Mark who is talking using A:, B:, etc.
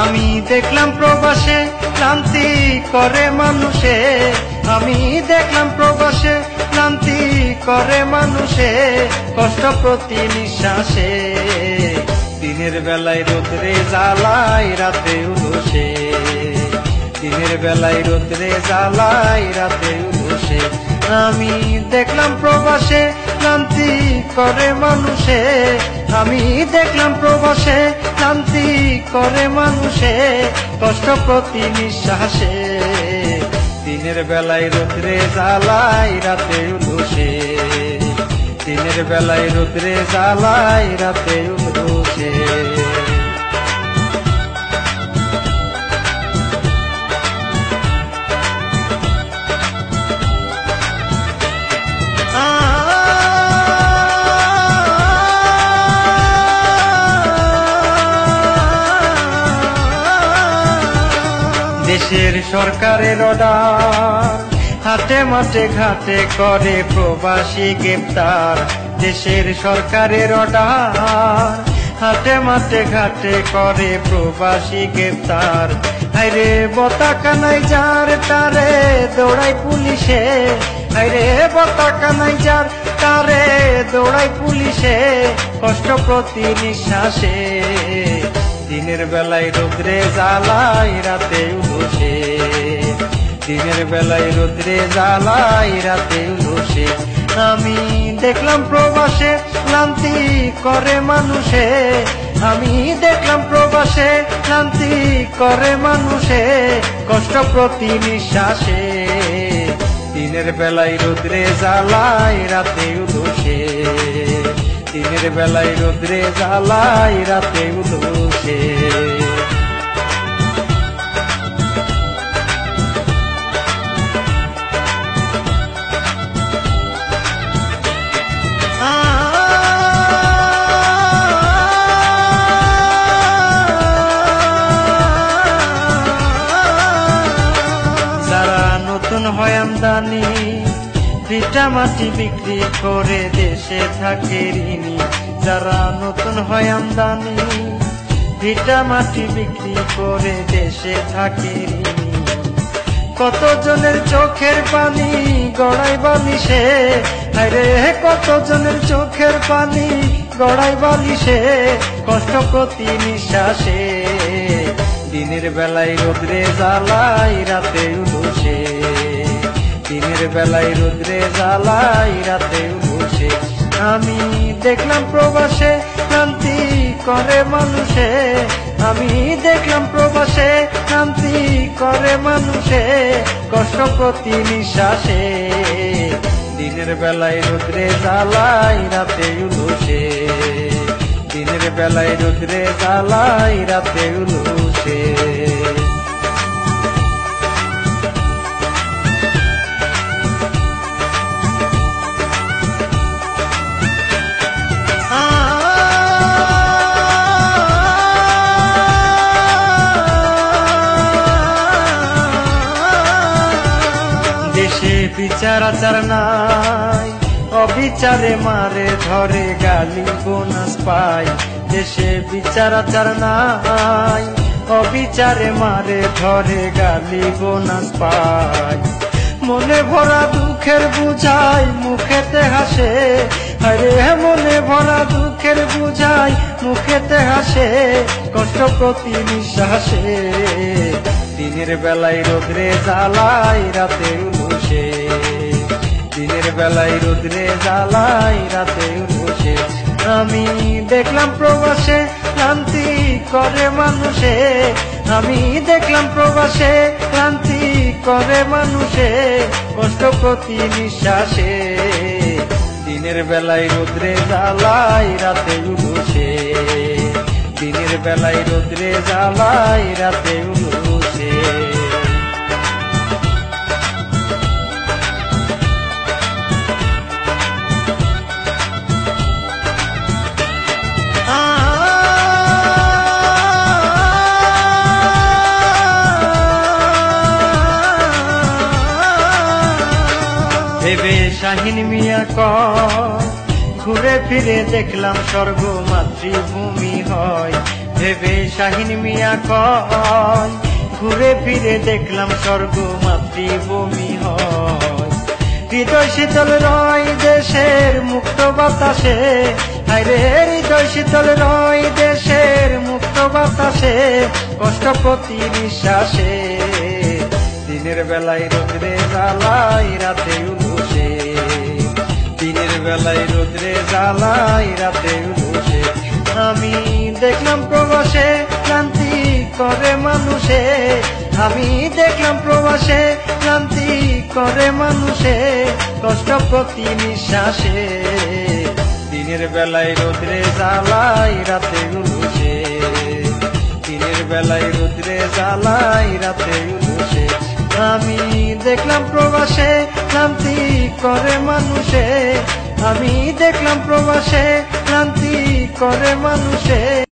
A: আমি দেখলাম প্রবাসে ক্লান্তি করে মানুষে, আমি দেখলাম প্রবাসে ক্লান্তি করে মানুষে, কষ্ট প্রতি নিঃশ্বাসে। দিনের বেলায় রোদ্রে জ্বালায় রাতে উলসে, দিনের বেলায় রোদ্রে জ্বালায় রাতে উলসে। আমি দেখলাম প্রবাসে ক্লান্তি করে মানুষে, আমি দেখলাম প্রবাসে ক্লান্তি করে মানুষে, কষ্ট প্রতি নিঃশ্বাসে। দিনের বেলায় রোদ্রে জ্বালায় রাতে উলসে, দিনের বেলায় রোদ্রে জ্বালায় রাতে উলসে। দেশের সরকারের অর্ডার, হাটে মাঠে ঘাটে করে প্রবাসী গ্রেপ্তার। দেশের সরকারের অর্ডার, হাটে মাঠে ঘাটে করে প্রবাসী গ্রেপ্তার। হায়রে পতাকা নাই যার তারে দৌড়াই পুলিশে, হায়রে পতাকা নাই যার তারে দৌড়াই পুলিশে, কষ্ট প্রতি নিঃশ্বাসে। দিনের বেলায় রোদ্রে জ্বালায় রাতে উলসে, দিনের বেলায় রোদ্রে জ্বালায় রাতে উলসে। আমি দেখলাম প্রবাসে ক্লান্তি করে মানুষে, আমি দেখলাম প্রবাসে ক্লান্তি করে মানুষে, কষ্ট প্রতি নিঃশ্বাসে। দিনের বেলায় রোদ্রে জ্বালায় রাতে উলসে, দিনের বেলায় রোদ্রে জ্বালায় রাতে উলসে। যারা নতুন হয় আমদানি, ভিটা মাটি বিক্রি করে দেশে থাকে ঋণী। যারা নতুন হয় আমদানি, ভিটা মাটি বিক্রি করে দেশে থাকে ঋণী। কতজনের চোখের পানি গড়াই বালিশে, আরে কতজনের চোখের পানি গড়াই বালিশে, কষ্ট প্রতি নিঃশ্বাসে। দিনের বেলায় রোদ্রে জ্বালায় রাতে উলসে, দিনের বেলায় রোদ্রে জ্বালায় রাতে উলসে। আমি দেখলাম প্রবাসে ক্লান্তি করে মানুষে, আমি দেখলাম প্রবাসে ক্লান্তি করে মানুষে, কষ্ট প্রতি নিঃশ্বাসে। দিনের বেলায় রোদ্রে জ্বালায় রাতে উলসে, দিনের বেলায় রোদ্রে জ্বালায় রাতে উলসে। দেশে বিচার আচার নাই, অবিচারে মারে ধরে গালি বোনাস পাই। দেশে বিচার আচার নাই, অবিচারে মারে ধরে গালি বোনাস পাই। মনে ভরা দুঃখের বুঝাই মুখেতে হাসে, আরে মনে ভরা দুঃখের বুঝাই মুখেতে হাসে, কষ্ট প্রতি নিঃশ্বাসে। দিনের বেলায় রোদ্রে জ্বালায় রাতে উলসে, দিনের বেলায় রোদ্রে জ্বালায় রাতে উলসে। আমি দেখলাম প্রবাসে ক্লান্তি করে মানুষে, আমি দেখলাম প্রবাসে ক্লান্তি করে মানুষে, কষ্ট প্রতি নিঃশ্বাসে। দিনের বেলায় রোদ্রে জ্বালায় রাতে উলসে, দিনের বেলায় রোদ্রে জ্বালায় রাতে উলসে। ভেবে শাহিন মিয়া ঘুরে ফিরে দেখলাম স্বর্গ মাতৃভূমি হয়। ভেবে শাহিন মিয়া কয় ঘুরে ফিরে দেখলাম স্বর্গ মাতৃভূমি হয়। হৃদয় শীতল রয় দেশের মুক্ত বাতাসে, হায়রে হৃদয় শীতল রয় দেশের মুক্ত বাতাসে, কষ্ট প্রতি নিঃশ্বাসে। দিনের বেলায় রোদ্রে জ্বালাই রাতে উলুসে, দিনের বেলায় রোদ্রে জ্বালাই রাতে উলুসে। আমি দেখলাম প্রবাসে ক্লান্তি করে মানুষে, আমি দেখলাম প্রবাসে ক্লান্তি করে মানুষে, কষ্ট প্রতি নিঃশ্বাসে। দিনের বেলায় রোদ্রে জ্বালাই রাতে উলুসে, দিনের বেলায় রোদ্রে জ্বালাই রাতে উলুসে। আমি দেখলাম প্রবাসে ক্লান্তি করে মানুষে, আমি দেখলাম প্রবাসে ক্লান্তি করে মানুষে।